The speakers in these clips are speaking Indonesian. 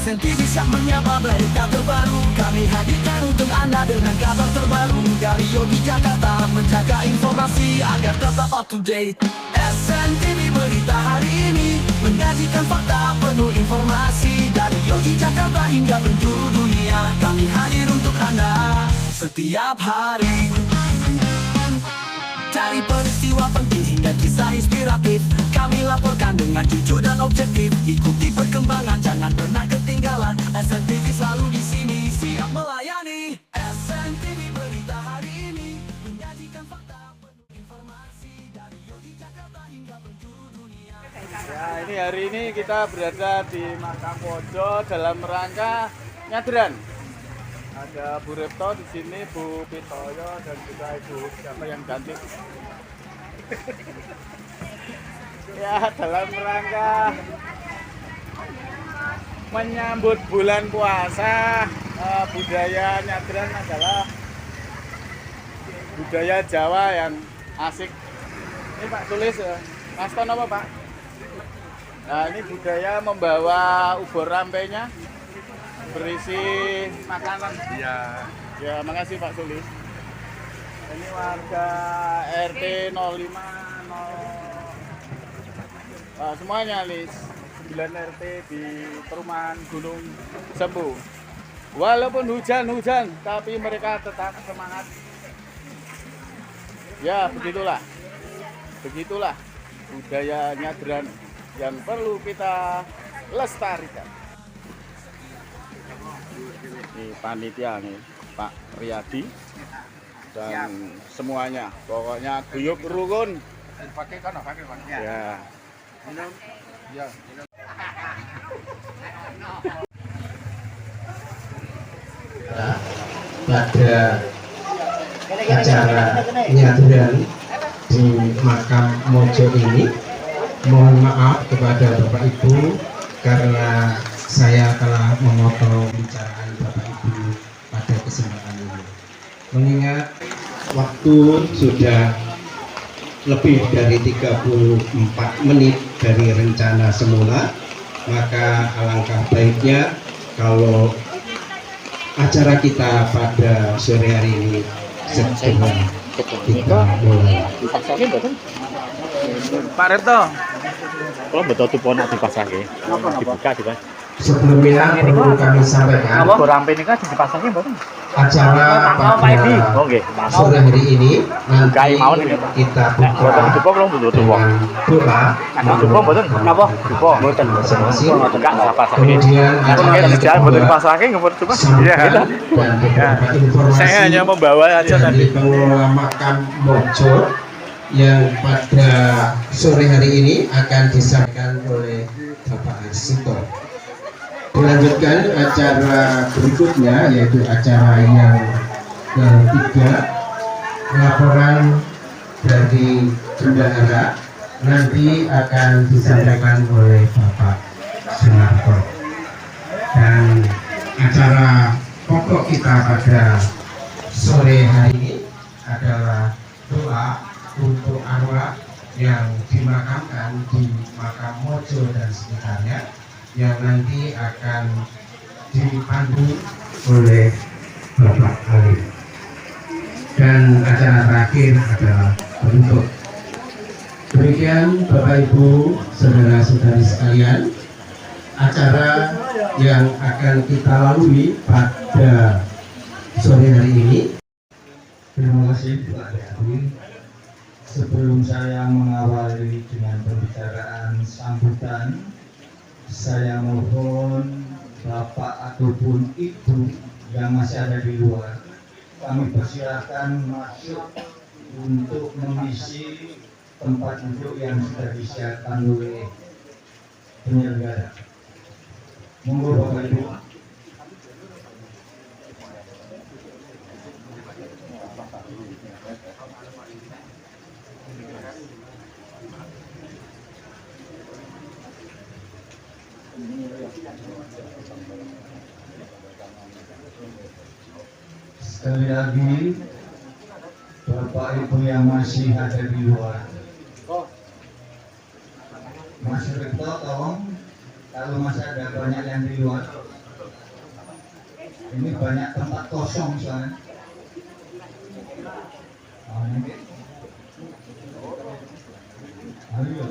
SNTV siap menyapa berita terbaru. Kami hadirkan untuk Anda dengan kabar terbaru dari Yogyakarta, menjaga informasi agar tetap up to date. SNTV berita hari ini menyajikan fakta penuh informasi dari Yogyakarta hingga penjuru dunia. Kami hadir untuk Anda setiap hari. Cari peristiwa penting hingga kisah inspiratif, kami laporkan dengan jujur dan objektif. Ikuti perkembangan, jangan pernah ketinggalan. SNTV selalu di sini, siap melayani. SNTV berita hari ini menyajikan fakta penuh informasi dari Yogyakarta hingga penjuru dunia. Ya, ini hari ini kita berada di Makam Mojo dalam rangka nyadran. Ada Bu Repto di sini, Bu Pitoyo, dan juga Ibu siapa yang cantik. Ya, dalam rangka menyambut bulan puasa, budaya nyadran adalah budaya Jawa yang asik. Ini Pak tulis, Mas Ton apa Pak? Nah, ini budaya membawa ubur rampenya berisi makanan. Iya. Ya, makasih Pak Sulis. Ini warga RT 05 semuanya nih 9 RT di perumahan Gunung Sembu. Walaupun hujan-hujan, tapi mereka tetap semangat. Ya, begitulah. Begitulah budaya nyadran yang perlu kita lestarikan. Ini panitia nih Pak Riyadi dan semuanya, pokoknya guyub rukun. Ya. Pada acara nyadran di Makam Mojo ini, mohon maaf kepada Bapak Ibu karena saya telah memotong pembicaraan Bapak Ibu pada kesempatan ini. Mengingat waktu sudah lebih dari 34 menit dari rencana semula, maka alangkah baiknya kalau acara kita pada sore hari ini segera kita mulai. Pak Repto, kalau betul tuh ponak dipasangin, dibuka juga. Sebelumnya perlu kami sampaikan Rampe ini kan dipasangin betul. acara pada sore hari ini nanti kita buka dengan doa masing-masing. Kemudian acara yang kedua sampai dan beberapa informasi saya hanya membawa aja dari tadi. pengelola Makam Mojo yang pada sore hari ini akan disampaikan oleh Bapak Arsito. Dilanjutkan acara berikutnya, yaitu acara yang ketiga, laporan dari bendahara nanti akan disampaikan oleh Bapak Sunarto. Dan acara pokok kita pada sore hari ini adalah doa untuk arwah yang dimakamkan di Makam Mojo dan sekitarnya, yang nanti akan dipandu oleh Bapak Alif. Dan acara terakhir adalah penutup. Demikian Bapak Ibu, saudara-saudari sekalian, acara yang akan kita lalui pada sore hari ini. Terima kasih Pak Dewi. Sebelum saya mengawali dengan pembicaraan sambutan, saya mohon Bapak ataupun Ibu yang masih ada di luar, kami persilahkan masuk untuk mengisi tempat duduk yang sudah disiapkan oleh penyelenggara. Monggo Bapak Ibu. Sekali lagi, Bapak Ibu yang masih ada di luar, Mas Rito, tolong kalau masih ada banyak yang di luar, Ini banyak tempat kosong soalnya. Ini. Ayo,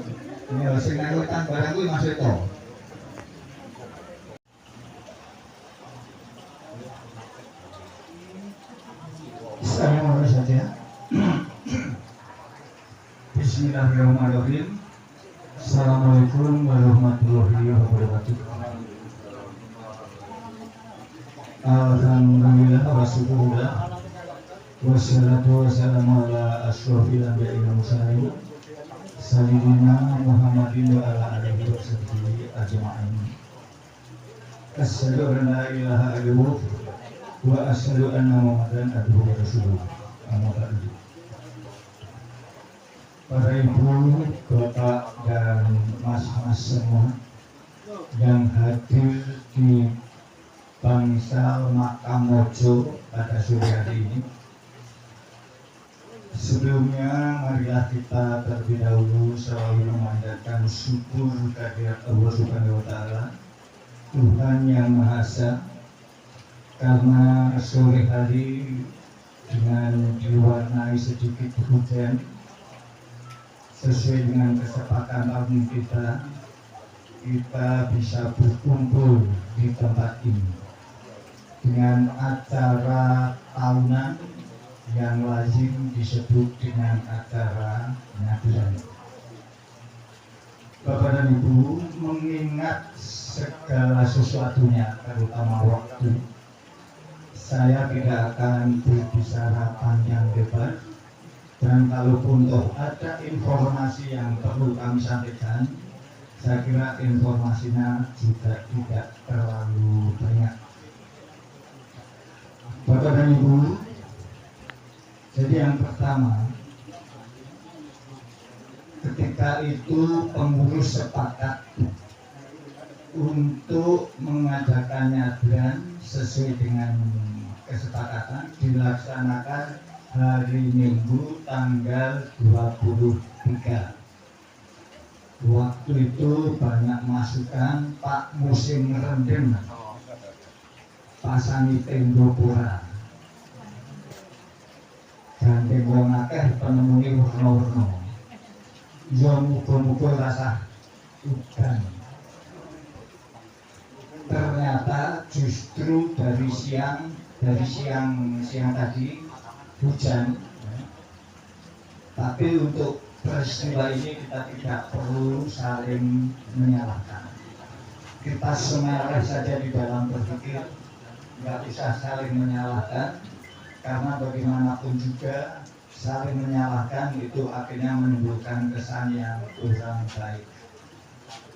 ini harus nganggutan barang gue masuk itu. Saya mulai saja. Bismillahirrahmanirrahim. Assalamualaikum warahmatullahi wabarakatuh. Alhamdulillah wa syukurullah. Wassalatu wassalamu ala asyrofil anbiya'i wal mursalin sayyidina Muhammadin wa ala alihi wa sahbihi ajma'in. Asyhadu an la ilaha illallah wa asyhadu anna Muhammadan abduhu wa rasuluh. Amma ba'du. Para ibu, bapak dan mas-mas semua yang hadir di Bangsal Makam Mojo pada sore hari ini. Sebelumnya marilah kita terlebih dahulu selalu memanjatkan syukur kehadirat Allah Subhanahu wa Ta'ala, Tuhan yang Maha Esa, karena sore hari dengan diwarnai sedikit hujan sesuai dengan kesepakatan kita bisa berkumpul di tempat ini dengan acara tahunan yang lazim disebut dengan acara nyadran. Bapak dan Ibu, mengingat segala sesuatunya, terutama waktu, saya tidak akan berbicara panjang lebar, dan kalaupun toh ada informasi yang perlu kami sampaikan, saya kira informasinya juga tidak terlalu banyak. Bapak dan Ibu, jadi yang pertama, ketika itu pengurus sepakat untuk mengadakan nyadran sesuai dengan kesepakatan dilaksanakan hari Minggu tanggal 23. Waktu itu banyak masukan Pak musim rendem pasangi tendo pura gandeng wong akeh penemuni warna-warna yo muga-muga rasah udan. Ternyata justru dari siang tadi hujan. Tapi untuk peristiwa ini kita tidak perlu saling menyalahkan. Kita semerah saja di dalam berpikir, nggak usah saling menyalahkan, karena bagaimanapun juga saling menyalahkan itu akhirnya menimbulkan kesan yang kurang baik.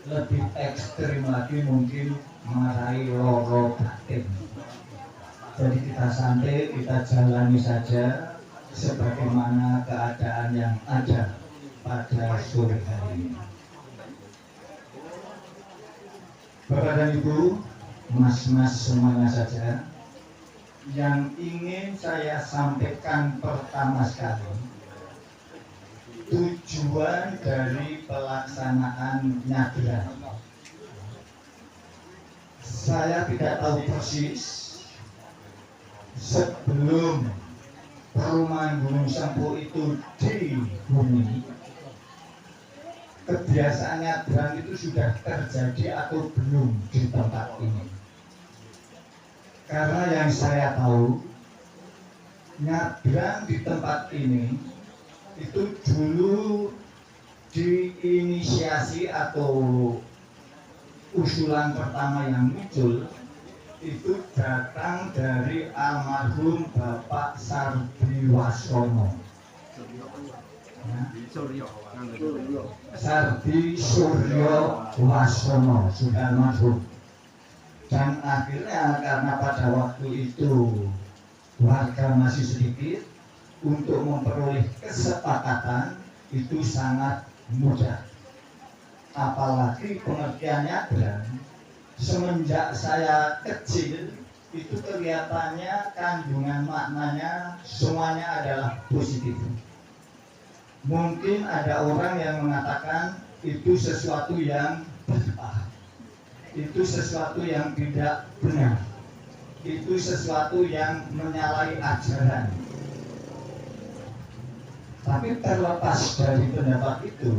Lebih ekstrim lagi mungkin marahi loro batin. Jadi kita santai, kita jalani saja sebagaimana keadaan yang ada pada sore hari ini. Bapak dan Ibu, mas-mas semuanya saja, yang ingin saya sampaikan pertama sekali, tujuan dari pelaksanaan nyadran. Saya tidak tahu persis sebelum perumahan Gunung Sempu itu dihuni, kebiasaan nyadran itu sudah terjadi atau belum di tempat ini. Karena yang saya tahu, nyadran di tempat ini itu dulu diinisiasi atau usulan pertama yang muncul itu datang dari almarhum Bapak Sardi Wasono. Sardi Suryo Wasono sudah almarhum. Dan akhirnya karena pada waktu itu warga masih sedikit, untuk memperoleh kesepakatan itu sangat mudah. Apalagi pengertiannya nyadran, semenjak saya kecil itu kelihatannya kandungan maknanya semuanya adalah positif. Mungkin ada orang yang mengatakan itu sesuatu yang berkah, itu sesuatu yang tidak benar. itu sesuatu yang menyalahi ajaran. Tapi terlepas dari pendapat itu,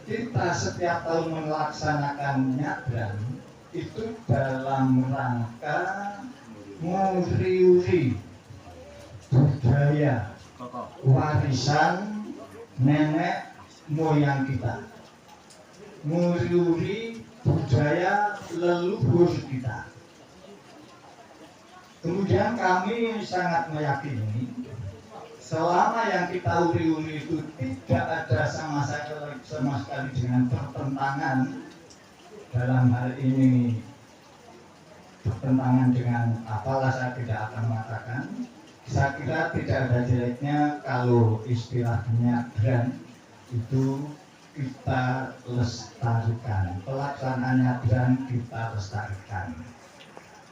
kita setiap tahun melaksanakan nyadran itu dalam rangka nguri-uri budaya warisan nenek moyang kita, nguri-uri budaya leluhur kita. Kemudian kami sangat meyakini selama yang kita uri-uri itu tidak ada sama sekali dengan pertentangan, dalam hal ini bertentangan dengan apalah saya tidak akan mengatakan. Saya kira tidak ada jeleknya kalau istilahnya brand itu kita lestarikan, pelaksanaannya brand kita lestarikan.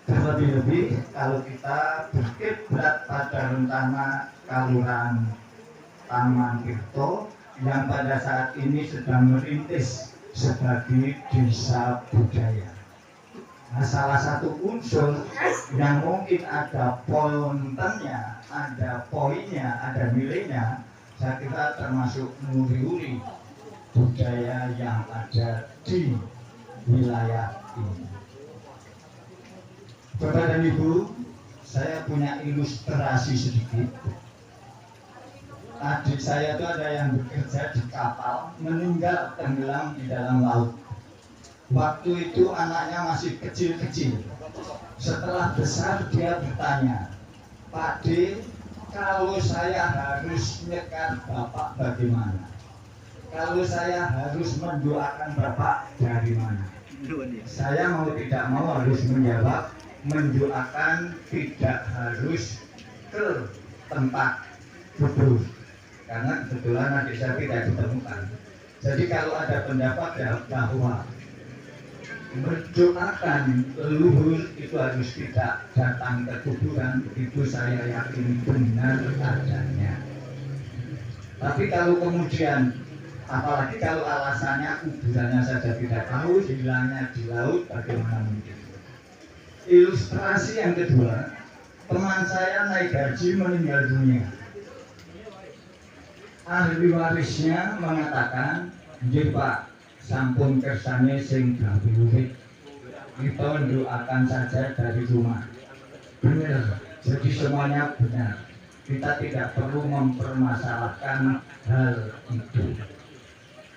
Terlebih-lebih kalau kita berkiblat pada rencana Kelurahan Taman Tirto yang pada saat ini sedang merintis sebagai desa budaya. Nah, salah satu unsur yang mungkin ada pontennya, ada poinnya, ada nilainya, saya kira termasuk nguri-uri budaya yang ada di wilayah ini. Bapak dan Ibu, saya punya ilustrasi sedikit. Adik saya itu ada yang bekerja di kapal, meninggal tenggelam di dalam laut. Waktu itu anaknya masih kecil-kecil. Setelah besar dia bertanya, Pak D, kalau saya harus nyekat Bapak bagaimana? Kalau saya harus mendoakan Bapak dari mana? Saya mau tidak mau harus menjawab, mendoakan tidak harus ke tempat kubur, karena kebetulan adik saya tidak ditemukan. Jadi kalau ada pendapat bahwa mendoakan leluhur itu harus tidak datang ke kuburan, itu saya yakin benar adanya. Tapi kalau kemudian, apalagi kalau alasannya kuburannya saja tidak tahu, hilangnya di laut, bagaimana mungkin? Ilustrasi yang kedua, teman saya naik haji meninggal dunia. Ahli warisnya mengatakan, "Nggih Pak, sampun kersane sing gawe urip. Kita mendoakan saja dari rumah." Benar, jadi semuanya benar. Kita tidak perlu mempermasalahkan hal itu.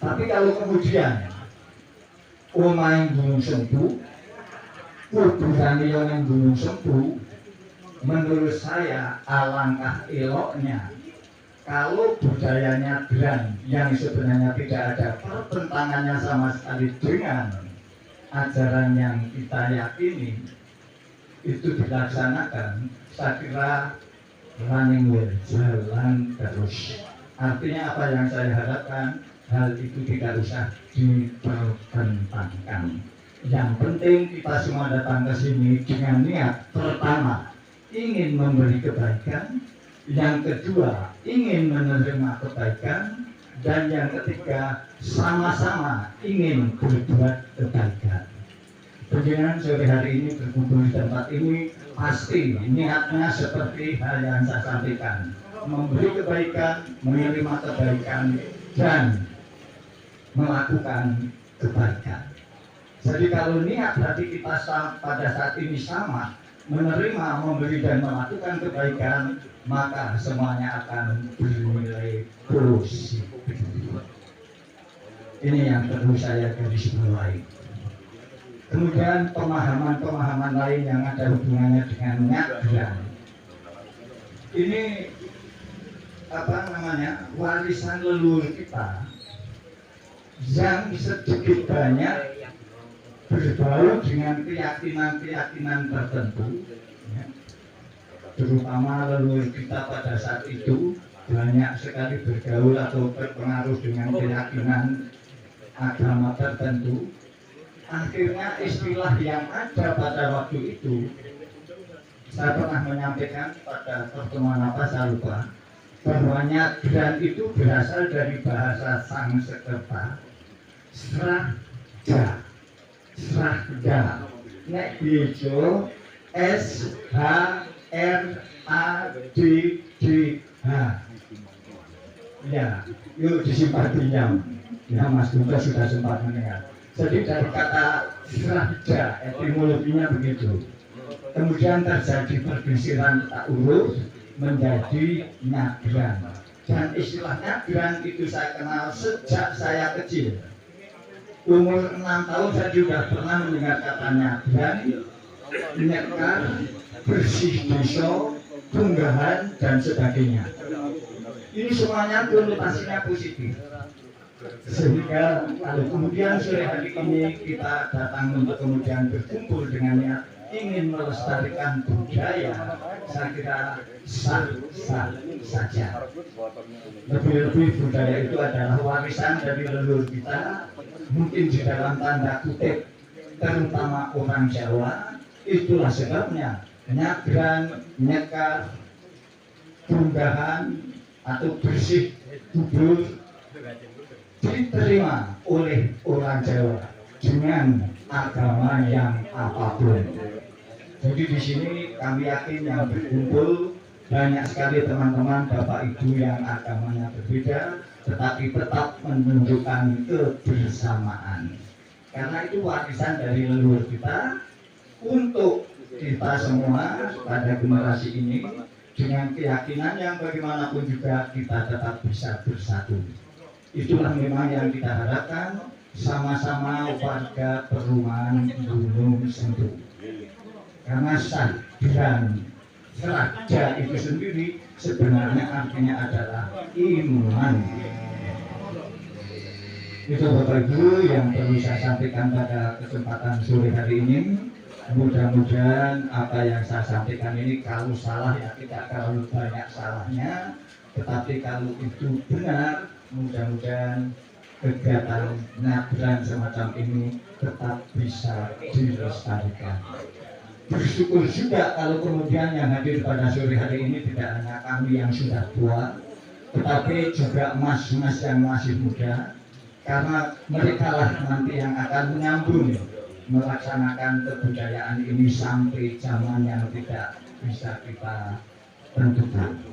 Tapi kalau kemudian omahe gunung Sempu, kuburan yang gunung Sempu, menurut saya alangkah eloknya kalau budayanya brand yang sebenarnya tidak ada pertentangannya sama sekali dengan ajaran yang kita yakini itu dilaksanakan. Saya kira running well, jalan terus. Artinya apa yang saya harapkan, hal itu tidak usah dipertentangkan. Yang penting kita semua datang ke sini dengan niat pertama ingin memberi kebaikan, yang kedua ingin menerima kebaikan, dan yang ketiga sama-sama ingin berbuat kebaikan. Penjenengan sore hari ini berkumpul di tempat ini pasti niatnya seperti hal yang saya sampaikan, memberi kebaikan, menerima kebaikan, dan melakukan kebaikan. Jadi kalau niat hati kita pada saat ini sama, menerima, memberi, dan melakukan kebaikan, maka semuanya akan bernilai positif. Ini yang perlu saya garis bawahi. Kemudian pemahaman-pemahaman lain yang ada hubungannya dengan nyadran. Ini warisan leluhur kita yang sedikit banyak berbau dengan keyakinan-keyakinan tertentu, ya. Terutama leluhur kita pada saat itu banyak sekali bergaul atau berpengaruh dengan keyakinan agama tertentu. Akhirnya istilah yang ada pada waktu itu, saya pernah menyampaikan pada pertemuan saya lupa, bahwa nyadran itu berasal dari bahasa Sanskerta, sraga. Nek bejo SHRADDH. Ya, yuk disimpan diam. Ya, Mas Guntur sudah sempat mendengar. Jadi dari kata raja, etimologinya begitu. Kemudian terjadi pergeseran tak urut menjadi nyadran. Dan istilah nyadran itu saya kenal sejak saya kecil. Umur 6 tahun saya juga pernah mendengar kata nyadran, nyekar, bersih desa, tunggahan, dan sebagainya. Ini semuanya konotasinya positif. Sehingga kalau kemudian sore hari ini kita datang untuk kemudian berkumpul dengan niat ingin melestarikan budaya, saya kira sah-sah saja. Lebih-lebih budaya itu adalah warisan dari leluhur kita, mungkin di dalam tanda kutip, terutama orang Jawa. Itulah sebabnya nyadran, nyekar, tunggahan atau bersih kubur diterima oleh orang Jawa dengan agama yang apapun. Jadi di sini kami yakin yang berkumpul banyak sekali teman-teman Bapak Ibu yang agamanya berbeda, tetapi tetap menunjukkan kebersamaan. Karena itu warisan dari leluhur kita untuk kita semua pada generasi ini dengan keyakinan yang bagaimanapun juga kita tetap bisa bersatu. Itulah memang yang kita harapkan sama-sama warga perumahan Gunung Sentul. Karena sadran raja itu sendiri sebenarnya artinya adalah iman. Itu Bapak Ibu yang perlu saya sampaikan pada kesempatan sore hari ini. Mudah-mudahan apa yang saya sampaikan ini kalau salah ya tidak terlalu banyak salahnya, tetapi kalau itu benar, mudah-mudahan kegiatan nyadran semacam ini tetap bisa dilestarikan. Bersyukur juga kalau kemudian yang hadir pada sore hari ini tidak hanya kami yang sudah tua, tetapi juga mas-mas yang masih muda, karena mereka lah nanti yang akan menyambung melaksanakan kebudayaan ini sampai zaman yang tidak bisa kita tentukan.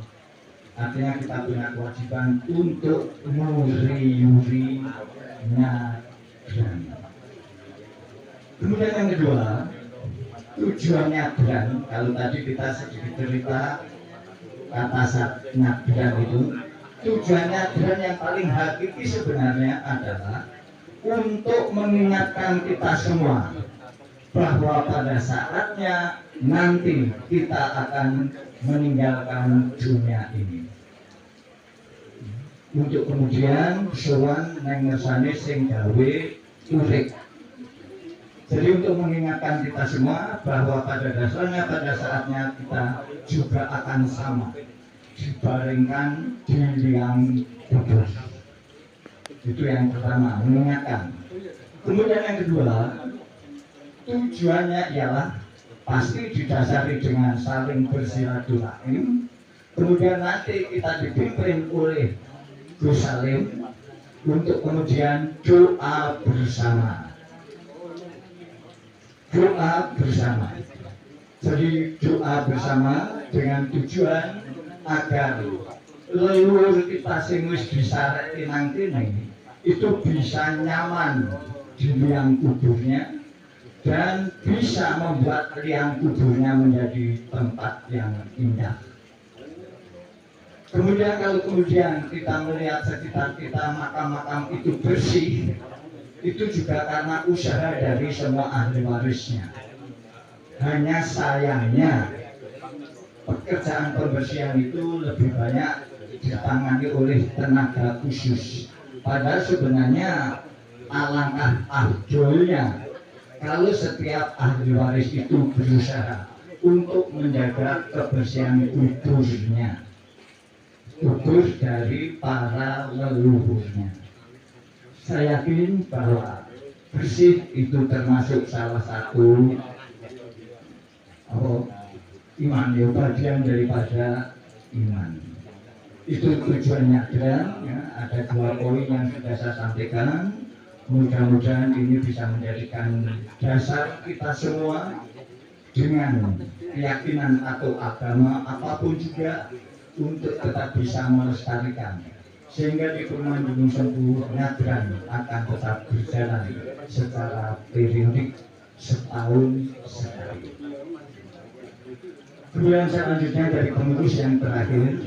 Artinya kita punya kewajiban untuk muriuri nyadran. Kemudian yang kedua, tujuan nyadran. Kalau tadi kita sedikit cerita kata nyadran itu, tujuan nyadran yang paling hakiki sebenarnya adalah untuk mengingatkan kita semua bahwa pada saatnya nanti kita akan meninggalkan dunia ini. Untuk kemudian sowan nang ngersane sing gawe urip. Jadi untuk mengingatkan kita semua bahwa pada dasarnya pada saatnya kita juga akan sama dibaringkan di liang kubur. Itu yang pertama, mengingatkan. Kemudian yang kedua, tujuannya ialah pasti didasari dengan saling bersilaturahim. Kemudian nanti kita dipimpin oleh Gus Salim untuk kemudian doa bersama. Doa bersama. Jadi doa bersama dengan tujuan agar leluhur kita sing wis disareki nang kene itu bisa nyaman di liang kuburnya dan bisa membuat liang kuburnya menjadi tempat yang indah. Kemudian kalau kemudian kita melihat sekitar kita makam-makam itu bersih, itu juga karena usaha dari semua ahli warisnya. Hanya sayangnya pekerjaan pembersihan itu lebih banyak ditangani oleh tenaga khusus. Padahal sebenarnya alangkah afdolnya kalau setiap ahli waris itu berusaha untuk menjaga kebersihan kuburnya, kubur dari para leluhurnya. Saya yakin bahwa bersih itu termasuk salah satu iman, bagian daripada iman. Itu tujuannya dan ya, ada 2 poin yang sudah saya sampaikan. Mudah-mudahan ini bisa menjadikan dasar kita semua dengan keyakinan atau agama apapun juga untuk tetap bisa melestarikan, sehingga di Perumahan Gunung Sempu Nyadran akan tetap berjalan secara periodik setahun sekali. Kemudian selanjutnya dari pengurus yang terakhir,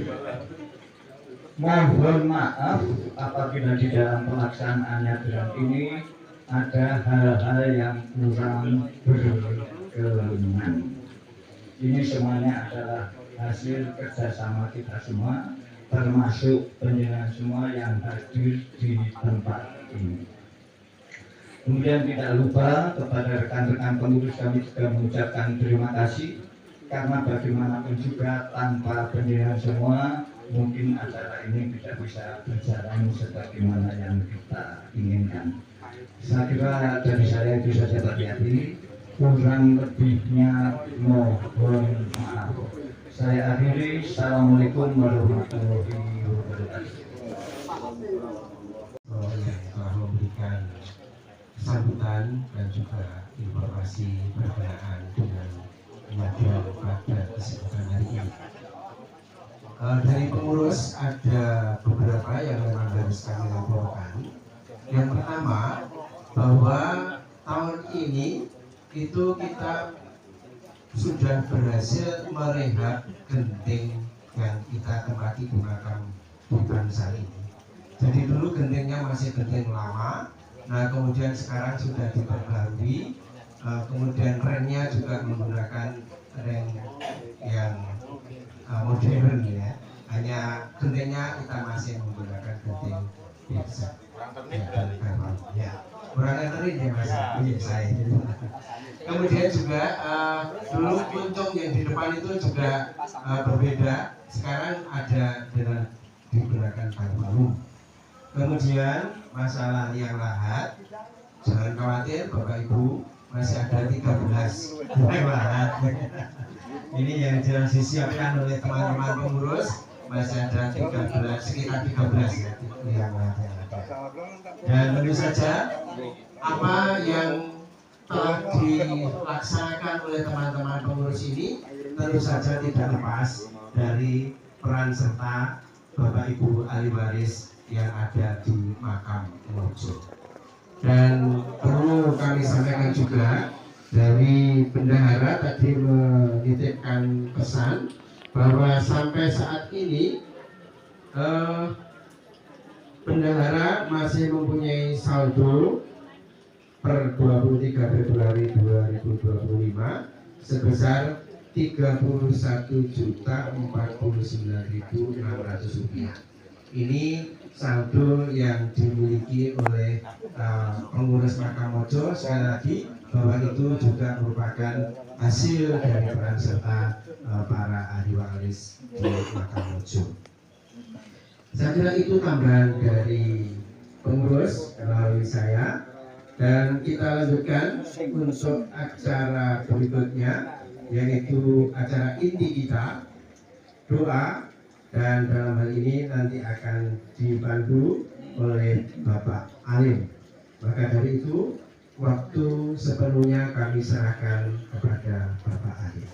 mohon maaf apabila di dalam pelaksanaan Nyadran ini ada hal-hal yang kurang berkenan. Ini semuanya adalah hasil kerjasama kita semua, termasuk penjenengan semua yang hadir di tempat ini. Kemudian tidak lupa kepada rekan-rekan pengurus kami juga mengucapkan terima kasih, karena bagaimanapun juga tanpa penjenengan semua mungkin acara ini tidak bisa berjalan sebagaimana yang kita inginkan. Saya kira dari saya itu saja Pak Yati, kurang lebihnya mohon maaf. Saya akhiri, Assalamualaikum warahmatullahi wabarakatuh. Yang telah memberikan sambutan dan juga informasi berkenaan dengan Nyadran pada kesempatan hari ini. Dari pengurus ada beberapa yang memang harus kami laporkan. Yang pertama, bahwa tahun ini itu kita sudah berhasil merehab genting yang kita tempati di makam di Bansal ini. Jadi dulu gentingnya masih genting lama, nah kemudian sekarang sudah diperbarui, kemudian remnya juga menggunakan rem yang modern ya. Hanya gentingnya kita masih menggunakan genting biasa. Kurang ternik ya mas. Iya saya. Kemudian juga dulu puntung yang di depan itu juga berbeda. Sekarang ada dengan digunakan kayu baru. Kemudian masalah liang lahat, jangan khawatir Bapak Ibu, masih ada 13 liang lahat. Ini yang jelas disiapkan oleh teman-teman pengurus, masih ada 13, sekitar 13 ya liang lahat yang ada. Dan tentu saja apa yang telah dilaksanakan oleh teman-teman pengurus ini tentu saja tidak lepas dari peran serta Bapak Ibu ahli waris yang ada di makam Mojo. Dan perlu kami sampaikan juga, dari bendahara tadi menitipkan pesan bahwa sampai saat ini bendahara masih mempunyai saldo per 23 Februari 2025 sebesar Rp31.049.600. Ini saldo yang dimiliki oleh pengurus makam Mojo. Sekali lagi bahwa itu juga merupakan hasil dari peran serta para ahli waris di makam Mojo. Saya kira itu tambahan dari pengurus melalui saya, dan kita lanjutkan untuk acara berikutnya, yaitu acara inti kita, doa, dan dalam hal ini nanti akan dibantu oleh Bapak Alim. Maka dari itu waktu sepenuhnya kami serahkan kepada Bapak Alim.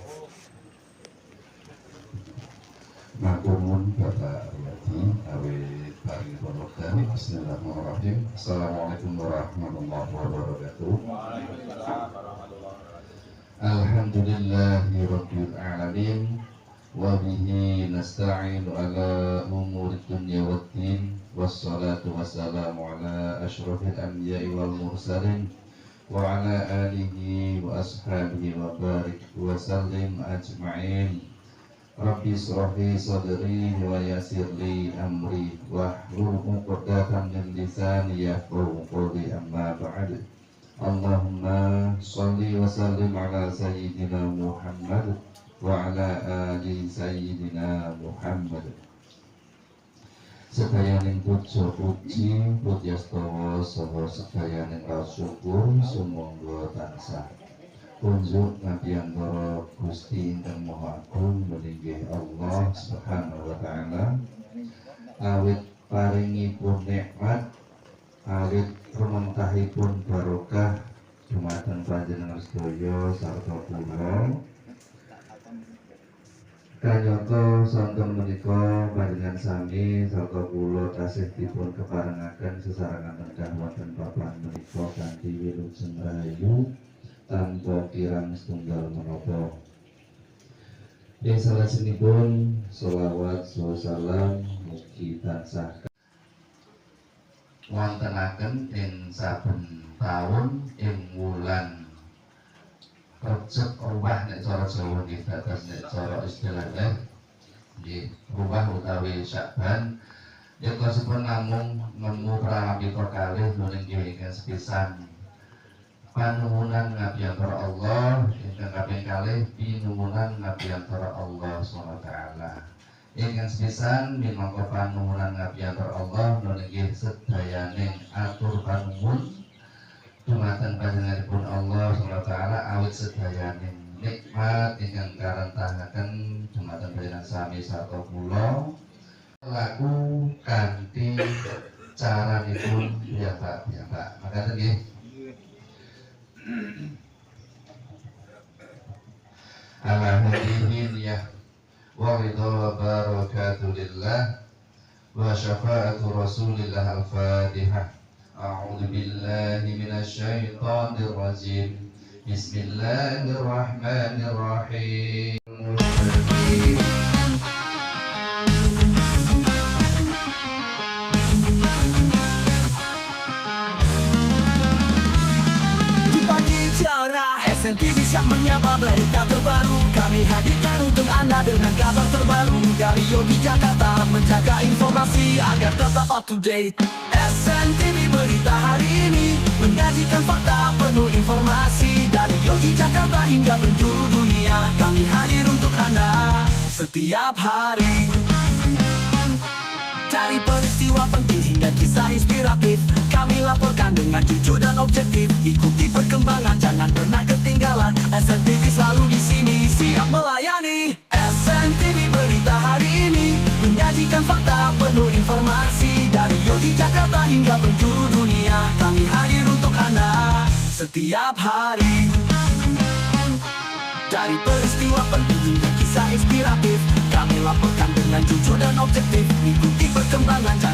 Makumun Bapak Riyadi Awi Bari Pondokdan. Bismillahirrahmanirrahim. Assalamualaikum warahmatullahi wabarakatuh. Alhamdulillahi Rabbil Alamin, wa bihi nasta'inu ala umuri dunya waddin, wassalatu wassalamu ala ashrafil anbiya'i wal mursalin wa ala alihi wa ashabihi wa barik wa sallim ajma'in. Rabbi shrahli sadri wa yassirli amri wahlul 'uqdatam min lisani yafqahu qawli, amma ba'd. Allahumma sholli wa sallim ala sayyidina Muhammad wa ala ali sayyidina Muhammad. Sedayaning puja puji putyastawa saha sedayaning rasa syukur sumangga tansah kunjuk ngabiyantara Gusti ingkang Maha Agung meninggih Allah Subhanahu wa taala, awit paringipun nikmat, awit rumentahipun barokah dumateng panjenengan sedaya sarta kula Kanyata sonten menika panjenengan sami sarta kula tasih dipun keparengaken sesarengan tengkang wonten papan menika kanthi wilujeng rahayu tanpa kirang setunggal menapa. Ing salajengipun sholawat salam mugi tansah wontenaken ing saben taun ing wulan Rejeb rubah nek cara Jawa nggih dados nek cara istilahnya nggih rubah utawi Syakban yakosipun namung nemu pramila kalih nuling ingkang sepisan panuwunan ngabiyantara Allah ingkang kaping kalih pinuwunan ngabiyantara Allah Subhanahu wa taala ingkang sepisan minangka panuwunan ngabiyantara Allah nuling sedayaning atur panuwun dumateng panjenenganipun Allah Subhanahu wa taala awit sedayaning nikmat ingkang karentangaken dumateng panjenengan sami sarta kula laku kanthi caranipun piyambak-piyambak. Makaten nggih. Alhamdulillah wa ridha wa barakatuh lillah wa syafa'atu rasulillah al-fatihah. أعوذ بالله من الشيطان الرجيم بسم الله الرحمن الرحيم Di pagi cerah SNTV siap menyapa berita terbaru. Kami hadirkan untuk Anda dengan kabar terbaru dari Yogyakarta, menjaga informasi agar tetap up to date. SNTV berita hari ini menyajikan fakta penuh informasi dari Yogyakarta hingga penjuru dunia. Kami hadir untuk Anda setiap hari. Dari peristiwa penting hingga kisah inspiratif, kami laporkan dengan jujur dan objektif. Ikuti perkembangan, jangan pernah ketinggalan. SNTV selalu di sini, siap melayani. SNTV berita hari ini menyajikan fakta penuh informasi dari Yogyakarta hingga penjuru dunia. Kami hadir untuk Anda setiap hari. Dari peristiwa penting hingga kisah inspiratif, kami laporkan dengan jujur dan objektif. Ikuti perkembangan.